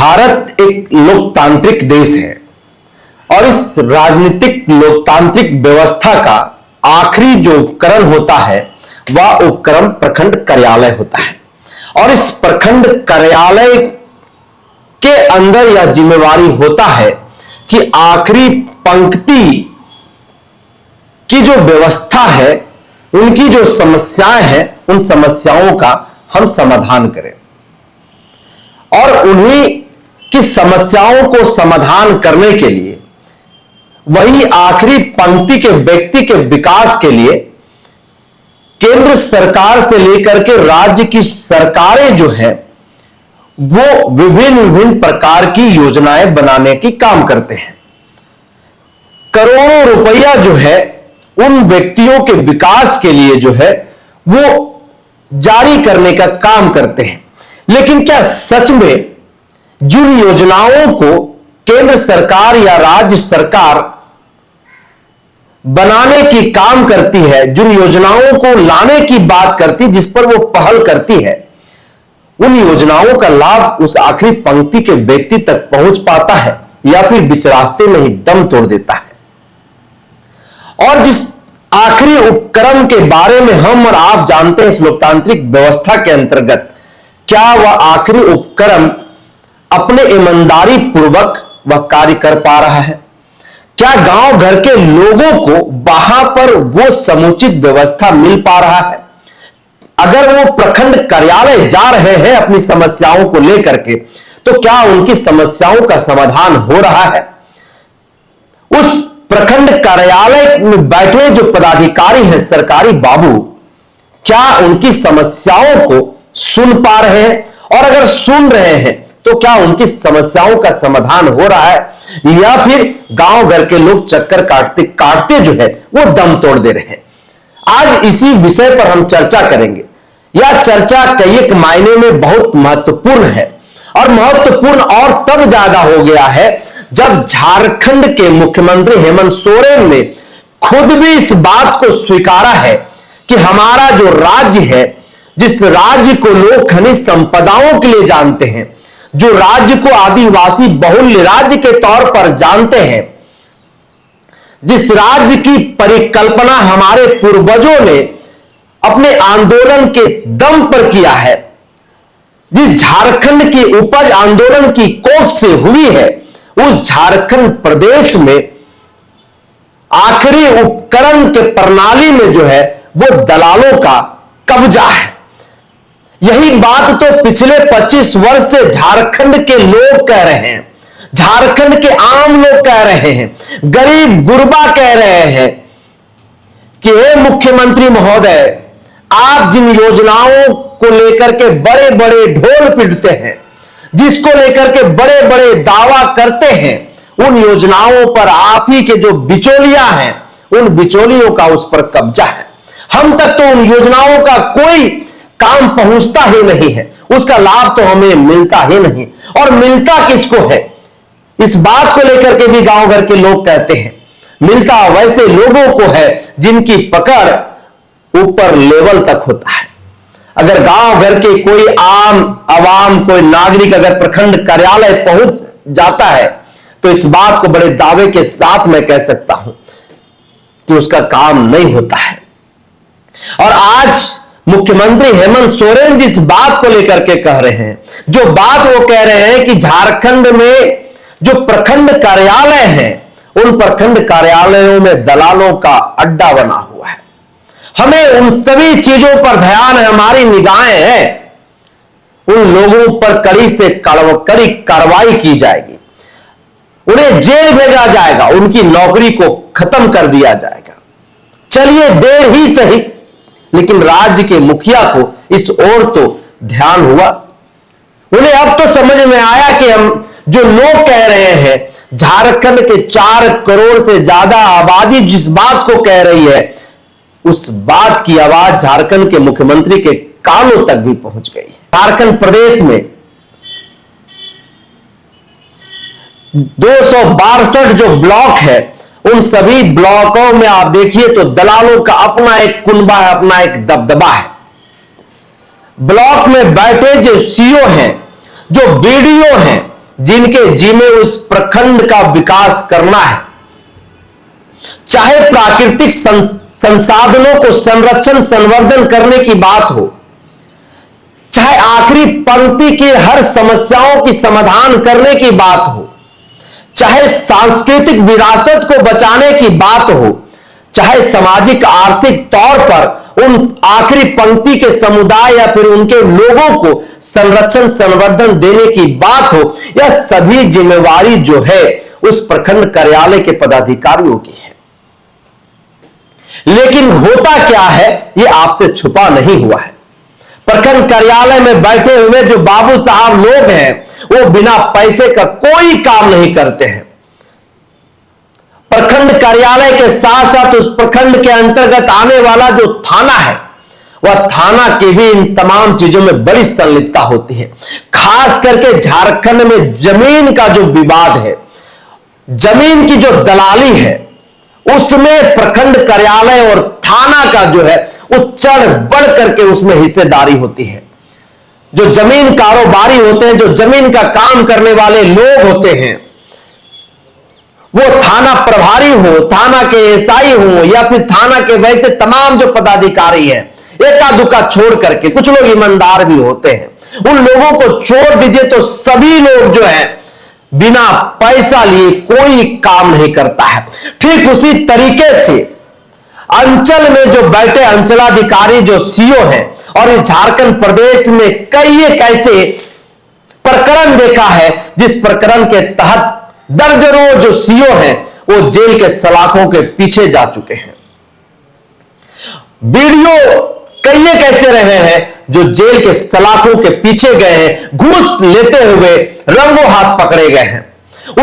भारत एक लोकतांत्रिक देश है और इस राजनीतिक लोकतांत्रिक व्यवस्था का आखिरी जो उपकरण होता है वह उपकरण प्रखंड कार्यालय होता है। और इस प्रखंड कार्यालय के अंदर यह जिम्मेवारी होता है कि आखिरी पंक्ति की जो व्यवस्था है, उनकी जो समस्याएं हैं, उन समस्याओं का हम समाधान करें और उन्हीं की समस्याओं को समाधान करने के लिए वही आखिरी पंक्ति के व्यक्ति के विकास के लिए केंद्र सरकार से लेकर के राज्य की सरकारें जो है वो विभिन्न प्रकार की योजनाएं बनाने की काम करते हैं। करोड़ों रुपया जो है उन व्यक्तियों के विकास के लिए जो है वो जारी करने का काम करते हैं। लेकिन क्या सच में जिन योजनाओं को केंद्र सरकार या राज्य सरकार बनाने की काम करती है, जिन योजनाओं को लाने की बात करती, जिस पर वो पहल करती है, उन योजनाओं का लाभ उस आखिरी पंक्ति के व्यक्ति तक पहुंच पाता है या फिर बीच रास्ते में ही दम तोड़ देता है? और जिस आखिरी उपकरण के बारे में हम और आप जानते हैं इस लोकतांत्रिक व्यवस्था के अंतर्गत, क्या वह आखिरी उपकरण अपने ईमानदारी पूर्वक वह कार्य कर पा रहा है? क्या गांव घर के लोगों को वहां पर वो समुचित व्यवस्था मिल पा रहा है? अगर वो प्रखंड कार्यालय जा रहे हैं अपनी समस्याओं को लेकर के, तो क्या उनकी समस्याओं का समाधान हो रहा है? उस प्रखंड कार्यालय में बैठे जो पदाधिकारी हैं, सरकारी बाबू, क्या उनकी समस्याओं को सुन पा रहे हैं? और अगर सुन रहे हैं तो क्या उनकी समस्याओं का समाधान हो रहा है, या फिर गांव घर के लोग चक्कर काटते काटते जो है वो दम तोड़ दे रहे हैं? आज इसी विषय पर हम चर्चा करेंगे। यह चर्चा कई एक मायने में बहुत महत्वपूर्ण है और महत्वपूर्ण और तब ज्यादा हो गया है जब झारखंड के मुख्यमंत्री हेमंत सोरेन ने खुद भी इस बात को स्वीकारा है कि हमारा जो राज्य है, जिस राज्य को लोग खनिज संपदाओं के लिए जानते हैं, जो राज्य को आदिवासी बहुल्य राज्य के तौर पर जानते हैं, जिस राज्य की परिकल्पना हमारे पूर्वजों ने अपने आंदोलन के दम पर किया है, जिस झारखंड की उपज आंदोलन की कोख से हुई है, उस झारखंड प्रदेश में आखिरी उपकरण के प्रणाली में जो है वो दलालों का कब्जा है। यही बात तो पिछले 25 वर्ष से झारखंड के लोग कह रहे हैं, झारखंड के आम लोग कह रहे हैं, गरीब गुरबा कह रहे हैं कि हे मुख्यमंत्री महोदय, आप जिन योजनाओं को लेकर के बड़े बड़े ढोल पीटते हैं, जिसको लेकर के बड़े बड़े दावा करते हैं, उन योजनाओं पर आप ही के जो बिचौलिया हैं, उन बिचौलियों का उस पर कब्जा है। हम तक तो उन योजनाओं का कोई काम पहुंचता ही नहीं है, उसका लाभ तो हमें मिलता ही नहीं। और मिलता किसको है, इस बात को लेकर के भी गांव घर के लोग कहते हैं, मिलता वैसे लोगों को है जिनकी पकड़ ऊपर लेवल तक होता है। अगर गांव घर के कोई आम आवाम, कोई नागरिक अगर प्रखंड कार्यालय पहुंच जाता है तो इस बात को बड़े दावे के साथ मैं कह सकता हूं कि उसका काम नहीं होता है। और आज मुख्यमंत्री हेमंत सोरेन जिस बात को लेकर के कह रहे हैं, जो बात वो कह रहे हैं कि झारखंड में जो प्रखंड कार्यालय हैं, उन प्रखंड कार्यालयों में दलालों का अड्डा बना हुआ है। हमें उन सभी चीजों पर ध्यान है, हमारी निगाहें हैं, उन लोगों पर कड़ी से कड़ी कार्रवाई की जाएगी, उन्हें जेल भेजा जाएगा, उनकी नौकरी को खत्म कर दिया जाएगा। चलिए देर ही सही, लेकिन राज्य के मुखिया को इस ओर तो ध्यान हुआ। उन्हें अब तो समझ में आया कि हम जो लोग कह रहे हैं, झारखंड के 4 करोड़ से ज्यादा आबादी जिस बात को कह रही है, उस बात की आवाज झारखंड के मुख्यमंत्री के कानों तक भी पहुंच गई है। झारखंड प्रदेश में 262 जो ब्लॉक है, उन सभी ब्लॉकों में आप देखिए तो दलालों का अपना एक कुनबा है, अपना एक दबदबा है। ब्लॉक में बैठे जो सीओ हैं, जो बीडीओ हैं, जिनके जिम्मे उस प्रखंड का विकास करना है। चाहे प्राकृतिक संसाधनों को संरक्षण संवर्धन करने की बात हो, चाहे आखिरी पंक्ति की हर समस्याओं की समाधान करने की बात हो, चाहे सांस्कृतिक विरासत को बचाने की बात हो, चाहे सामाजिक आर्थिक तौर पर उन आखिरी पंक्ति के समुदाय या फिर उनके लोगों को संरक्षण संवर्धन देने की बात हो, यह सभी जिम्मेवारी जो है उस प्रखंड कार्यालय के पदाधिकारियों की है। लेकिन होता क्या है, यह आपसे छुपा नहीं हुआ है। प्रखंड कार्यालय में बैठे हुए जो बाबू साहब लोग हैं, वो बिना पैसे का कोई काम नहीं करते हैं। प्रखंड कार्यालय के साथ साथ उस प्रखंड के अंतर्गत आने वाला जो थाना है, वह थाना की भी इन तमाम चीजों में बड़ी संलिप्तता होती है। खास करके झारखंड में जमीन का जो विवाद है, जमीन की जो दलाली है, उसमें प्रखंड कार्यालय और थाना का जो है वो चढ़ बढ़ करके उसमें हिस्सेदारी होती है। जो जमीन कारोबारी होते हैं, जो जमीन का काम करने वाले लोग होते हैं, वो थाना प्रभारी हो, थाना के एसआई हो या फिर थाना के वैसे तमाम जो पदाधिकारी हैं, एका दुका छोड़ करके कुछ लोग ईमानदार भी होते हैं, उन लोगों को छोड़ दीजिए तो सभी लोग जो है बिना पैसा लिए कोई काम नहीं करता है। ठीक उसी तरीके से अंचल में जो बैठे अंचलाधिकारी जो सीओ हैं, और इस झारखंड प्रदेश में कई एक ऐसे प्रकरण देखा है जिस प्रकरण के तहत दर्जनों जो सीओ हैं वो जेल के सलाखों के पीछे जा चुके हैं। वीडियो कई एक ऐसे रहे हैं जो जेल के सलाखों के पीछे गए हैं, घूस लेते हुए रंगों हाथ पकड़े गए हैं।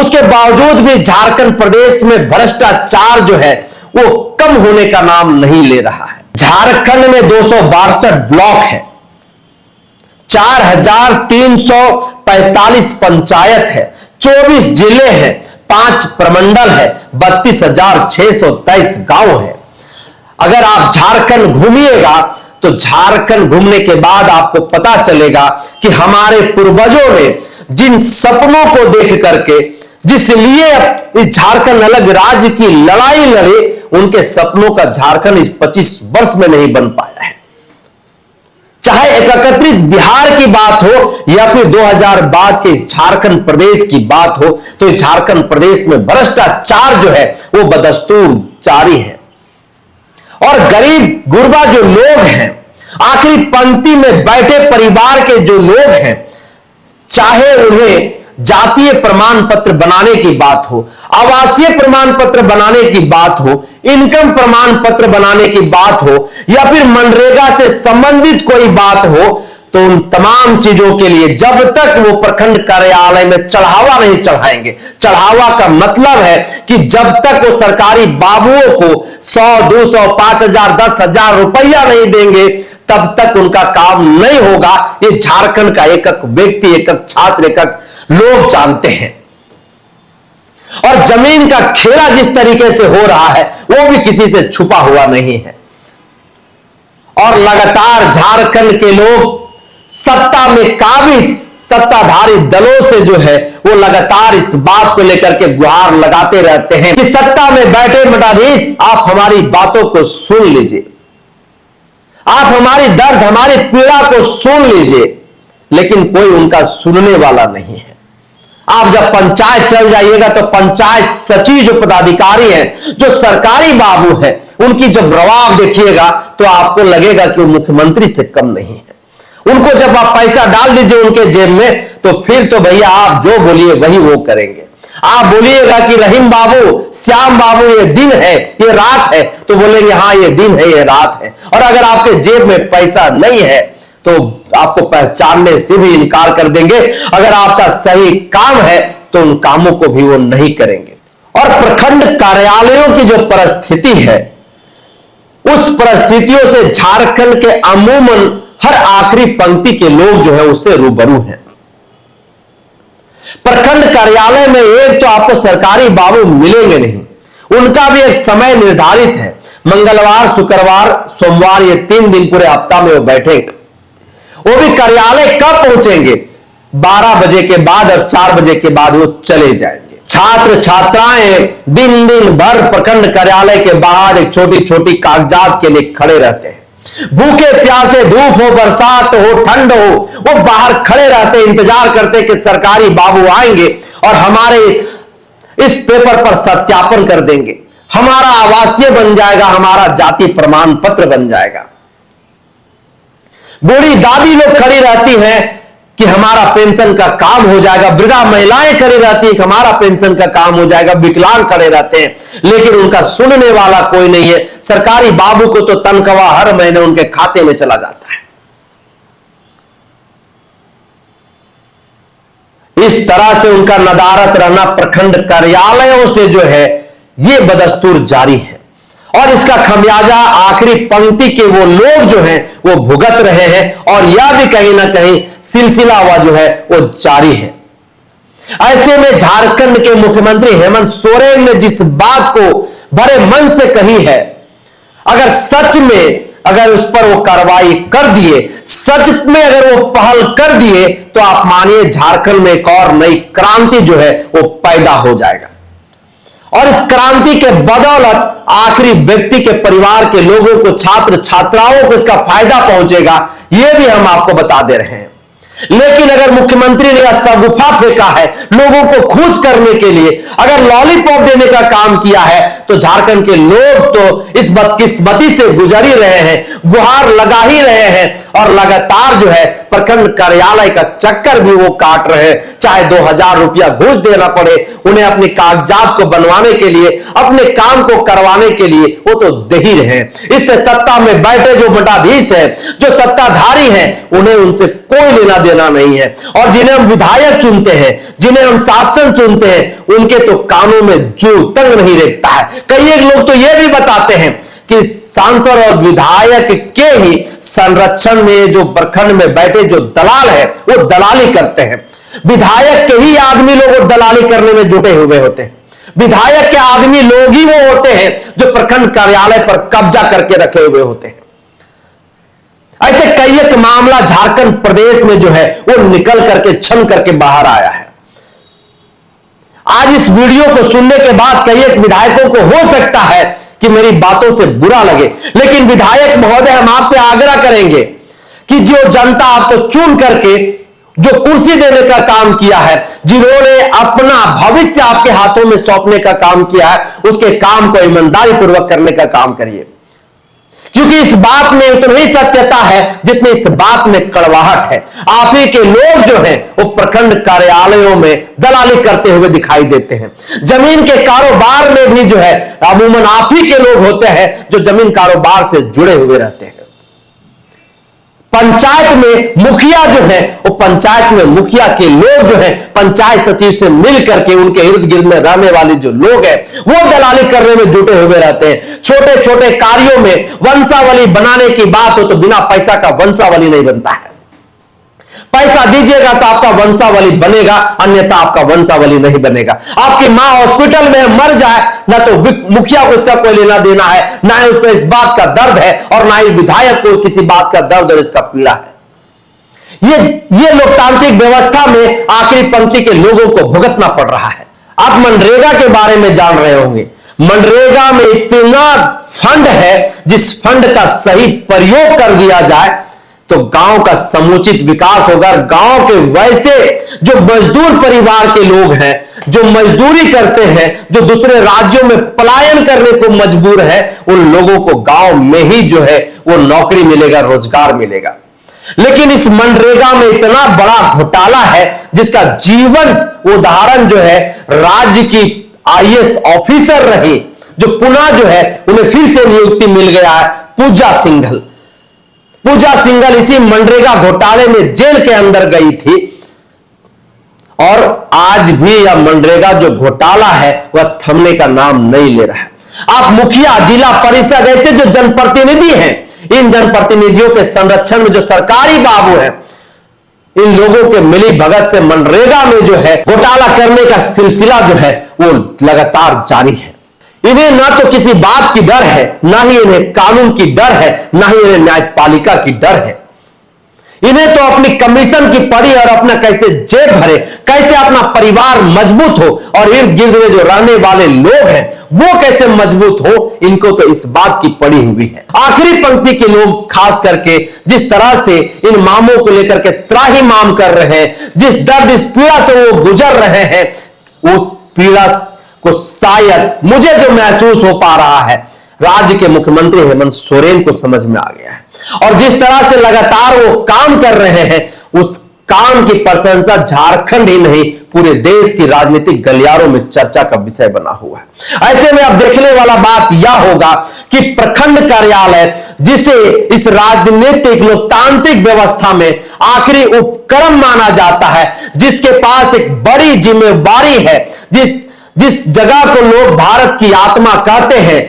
उसके बावजूद भी झारखंड प्रदेश में भ्रष्टाचार जो है वो कम होने का नाम नहीं ले रहा है। झारखंड में 262 ब्लॉक है, 4345 पंचायत है, 24 जिले हैं, 5 प्रमंडल है, 32,623 गांव है। अगर आप झारखंड घूमिएगा तो झारखंड घूमने के बाद आपको पता चलेगा कि हमारे पूर्वजों ने जिन सपनों को देख करके जिस लिए इस झारखंड अलग राज्य की लड़ाई लड़े, उनके सपनों का झारखंड इस 25 वर्ष में नहीं बन पाया है। चाहे एकत्रित बिहार की बात हो या फिर 2000 बाद के झारखंड प्रदेश की बात हो, तो इस झारखंड प्रदेश में भ्रष्टाचार जो है वो बदस्तूर जारी है। और गरीब गुरबा जो लोग हैं, आखिरी पंक्ति में बैठे परिवार के जो लोग हैं, चाहे उन्हें जातीय प्रमाण पत्र बनाने की बात हो, आवासीय प्रमाण पत्र बनाने की बात हो, इनकम प्रमाण पत्र बनाने की बात हो या फिर मनरेगा से संबंधित कोई बात हो, तो उन तमाम चीजों के लिए जब तक वो प्रखंड कार्यालय में चढ़ावा नहीं चढ़ाएंगे, चढ़ावा का मतलब है कि जब तक वो सरकारी बाबुओं को 100, 200, 5,000, 10,000 रुपया नहीं देंगे, तब तक उनका काम नहीं होगा। ये झारखंड का एक एक व्यक्ति, एक एक छात्र, एक एक लोग जानते हैं। और जमीन का खेला जिस तरीके से हो रहा है वो भी किसी से छुपा हुआ नहीं है। और लगातार झारखंड के लोग सत्ता में काबिज सत्ताधारी दलों से जो है वो लगातार इस बात को लेकर के गुहार लगाते रहते हैं कि सत्ता में बैठे मठाधीश, आप हमारी बातों को सुन लीजिए, आप हमारी दर्द, हमारी पीड़ा को सुन लीजिए, लेकिन कोई उनका सुनने वाला नहीं है। आप जब पंचायत चल जाइएगा तो पंचायत सचिव जो पदाधिकारी हैं, जो सरकारी बाबू हैं, उनकी जब रवाब देखिएगा तो आपको लगेगा कि वो मुख्यमंत्री से कम नहीं है। उनको जब आप पैसा डाल दीजिए उनके जेब में, तो फिर तो भैया आप जो बोलिए वही वो करेंगे। आप बोलिएगा कि रहीम बाबू, श्याम बाबू, ये दिन है, ये रात है, तो बोलेंगे हाँ ये दिन है, ये रात है। और अगर आपके जेब में पैसा नहीं है तो आपको पहचानने से भी इनकार कर देंगे। अगर आपका सही काम है तो उन कामों को भी वो नहीं करेंगे। और प्रखंड कार्यालयों की जो परिस्थिति है, उस परिस्थितियों से झारखंड के अमूमन हर आखिरी पंक्ति के लोग जो है उससे रूबरू हैं। प्रखंड कार्यालय में एक तो आपको सरकारी बाबू मिलेंगे नहीं, उनका भी एक समय निर्धारित है। मंगलवार, शुक्रवार, सोमवार, ये 3 दिन पूरे हफ्ता में वो बैठेंगे। वो भी कार्यालय कब पहुंचेंगे, 12 बजे के बाद और 4 बजे के बाद वो चले जाएंगे। छात्र छात्राएं दिन दिन भर प्रखंड कार्यालय के बाहर एक छोटी छोटी कागजात के लिए खड़े रहते हैं। भूखे प्यासे, धूप हो, बरसात हो, ठंड हो, वो बाहर खड़े रहते, इंतजार करते कि सरकारी बाबू आएंगे और हमारे इस पेपर पर सत्यापन कर देंगे, हमारा आवासीय बन जाएगा, हमारा जाति प्रमाण पत्र बन जाएगा। बूढ़ी दादी लोग खड़ी रहती हैं कि हमारा पेंशन का काम हो जाएगा, वृद्धा महिलाएं खड़ी रहती है कि हमारा पेंशन का काम हो जाएगा, विकलांग खड़े रहते हैं, लेकिन उनका सुनने वाला कोई नहीं है। सरकारी बाबू को तो तनख्वाह हर महीने उनके खाते में चला जाता है। इस तरह से उनका नदारत रहना प्रखंड कार्यालयों से जो है ये बदस्तूर जारी है और इसका खमियाजा आखिरी पंक्ति के वो लोग जो हैं वो भुगत रहे हैं और यह भी कहीं ना कहीं सिलसिला हुआ जो है वो जारी है। ऐसे में झारखंड के मुख्यमंत्री हेमंत सोरेन ने जिस बात को बड़े मन से कही है, अगर सच में अगर उस पर वो कार्रवाई कर दिए, सच में अगर वो पहल कर दिए, तो आप मानिए झारखंड में एक और नई क्रांति जो है वो पैदा हो जाएगा और इस क्रांति के बदौलत आखिरी व्यक्ति के परिवार के लोगों को, छात्र छात्राओं को इसका फायदा पहुंचेगा, यह भी हम आपको बता दे रहे हैं। लेकिन अगर मुख्यमंत्री ने यह शगुफा फेंका है लोगों को खुश करने के लिए, अगर लॉलीपॉप देने का काम किया है, तो झारखंड के लोग तो इस बदकिस्मती से गुजर ही रहे हैं, गुहार लगा ही रहे हैं और लगातार जो है प्रखंड कार्यालय का चक्कर भी वो काट रहे हैं। चाहे 2000 रुपया घूस देना पड़े उन्हें अपने कागजात को बनवाने के लिए, अपने काम को करवाने के लिए, वो तो दे ही रहे हैं। इससे सत्ता में बैठे जो मठाधीश हैं, जो सत्ताधारी हैं, उन्हें उनसे कोई लेना देना नहीं है और जिन्हें हम विधायक चुनते हैं, जिन्हें हम शासन चुनते हैं, उनके तो कानों में जू तंग नहीं रेखता है। कई एक लोग तो यह भी बताते हैं कि सांसद और विधायक के ही संरक्षण में जो प्रखंड में बैठे जो दलाल है वो दलाली करते हैं। विधायक के ही आदमी लोग दलाली करने में जुटे हुए होते हैं। विधायक के आदमी लोग ही वो होते हैं जो प्रखंड कार्यालय पर कब्जा करके रखे हुए होते हैं। ऐसे कई एक मामला झारखंड प्रदेश में जो है वो निकल करके छन करके बाहर आया है। आज इस वीडियो को सुनने के बाद कई एक विधायकों को हो सकता है कि मेरी बातों से बुरा लगे, लेकिन विधायक महोदय हम आपसे आग्रह करेंगे कि जो जनता आपको चुन करके जो कुर्सी देने का काम किया है, जिन्होंने अपना भविष्य आपके हाथों में सौंपने का काम किया है, उसके काम को ईमानदारी पूर्वक करने का काम करिए, क्योंकि इस बात में उतनी ही सत्यता है जितनी इस बात में कड़वाहट है। आप ही के लोग जो हैं वो प्रखंड कार्यालयों में दलाली करते हुए दिखाई देते हैं। जमीन के कारोबार में भी जो है अमूमन आप ही के लोग होते हैं जो जमीन कारोबार से जुड़े हुए रहते हैं। पंचायत में मुखिया जो है वो पंचायत में मुखिया के लोग जो है पंचायत सचिव से मिल करके उनके इर्द गिर्द में रहने वाले जो लोग हैं वो दलाली करने में जुटे हुए रहते हैं। छोटे छोटे कार्यों में वंशावली बनाने की बात हो तो बिना पैसा का वंशावली नहीं बनता है। पैसा दीजिएगा तो आपका वंशावली बनेगा, अन्यथा आपका वंशावली नहीं बनेगा। आपकी मां हॉस्पिटल में मर जाए ना तो मुखिया को इसका कोई लेना देना है, ना ही उसको इस बात का दर्द है और ना ही विधायक को किसी बात का दर्द और इसका पीड़ा है। ये लोकतांत्रिक व्यवस्था में आखिरी पंक्ति के लोगों को भुगतना पड़ रहा है। आप मनरेगा के बारे में जान रहे होंगे। मनरेगा में इतना फंड है, जिस फंड का सही प्रयोग कर दिया जाए तो गांव का समुचित विकास होगा। गांव के वैसे जो मजदूर परिवार के लोग हैं, जो मजदूरी करते हैं, जो दूसरे राज्यों में पलायन करने को मजबूर है, उन लोगों को गांव में ही जो है वो नौकरी मिलेगा, रोजगार मिलेगा। लेकिन इस मनरेगा में इतना बड़ा घोटाला है जिसका जीवन उदाहरण जो है राज्य की आईएएस ऑफिसर रही, जो पुनः जो है उन्हें फिर से नियुक्ति मिल गया है, पूजा सिंघल। पूजा सिंघल इसी मनरेगा घोटाले में जेल के अंदर गई थी और आज भी यह मनरेगा जो घोटाला है वह थमने का नाम नहीं ले रहा है। आप मुखिया, जिला परिषद, ऐसे जो जनप्रतिनिधि हैं, इन जनप्रतिनिधियों के संरक्षण में जो सरकारी बाबू हैं, इन लोगों के मिली भगत से मनरेगा में जो है घोटाला करने का सिलसिला जो है वो लगातार जारी है। इन्हें ना तो किसी बात की डर है, ना ही इन्हें कानून की डर है, ना ही इन्हें न्यायपालिका की डर है। इन्हें तो अपनी कमीशन की पड़ी और अपना कैसे जेब भरे, कैसे अपना परिवार मजबूत हो और इर्द गिर्द में जो रहने वाले लोग हैं वो कैसे मजबूत हो, इनको तो इस बात की पड़ी हुई है। आखिरी पंक्ति के लोग खास करके जिस तरह से इन मामों को लेकर के त्राहिमाम कर रहे हैं, जिस दर्द इस पीड़ा से वो गुजर रहे हैं, उस पीड़ा को शायद मुझे जो महसूस हो पा रहा है, राज्य के मुख्यमंत्री हेमंत सोरेन को समझ में आ गया है। और जिस तरह से लगातार वो काम कर रहे हैं, उस काम की प्रशंसा झारखंड ही नहीं पूरे देश की राजनीतिक गलियारों में चर्चा का विषय बना हुआ है। ऐसे में अब देखने वाला बात यह होगा कि प्रखंड कार्यालय, जिसे इस राजनीतिक लोकतांत्रिक व्यवस्था में आखिरी उपक्रम माना जाता है, जिसके पास एक बड़ी जिम्मेवारी है, जिस जगह को लोग भारत की आत्मा कहते हैं,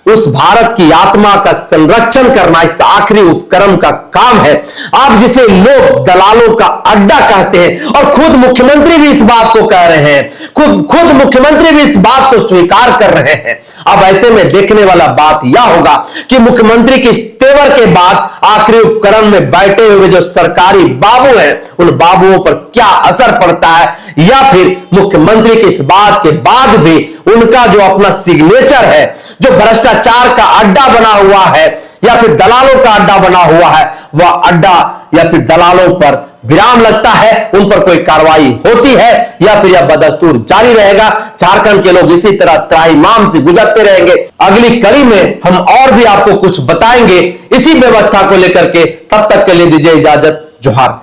उस भारत की आत्मा का संरक्षण करना इस आखिरी उपक्रम का काम है। आप जिसे लोग दलालों का अड्डा कहते हैं, और खुद मुख्यमंत्री भी इस बात को कह रहे हैं, खुद मुख्यमंत्री भी इस बात को स्वीकार कर रहे हैं। अब ऐसे में देखने वाला बात यह होगा कि मुख्यमंत्री के इस तेवर के बाद आखिरी उपक्रम में बैठे हुए जो सरकारी बाबू हैं, उन बाबुओं पर क्या असर पड़ता है, या फिर मुख्यमंत्री के इस बात के बाद भी उनका जो अपना सिग्नेचर है, जो भ्रष्टाचार का अड्डा बना हुआ है या फिर दलालों का अड्डा बना हुआ है, वह अड्डा या फिर दलालों पर विराम लगता है, उन पर कोई कार्रवाई होती है, या फिर यह बदस्तूर जारी रहेगा। झारखंड के लोग इसी तरह त्राहिमाम से गुजरते रहेंगे। अगली कड़ी में हम और भी आपको कुछ बताएंगे इसी व्यवस्था को लेकर के। तब तक के लिए दीजिए इजाजत। जोहार।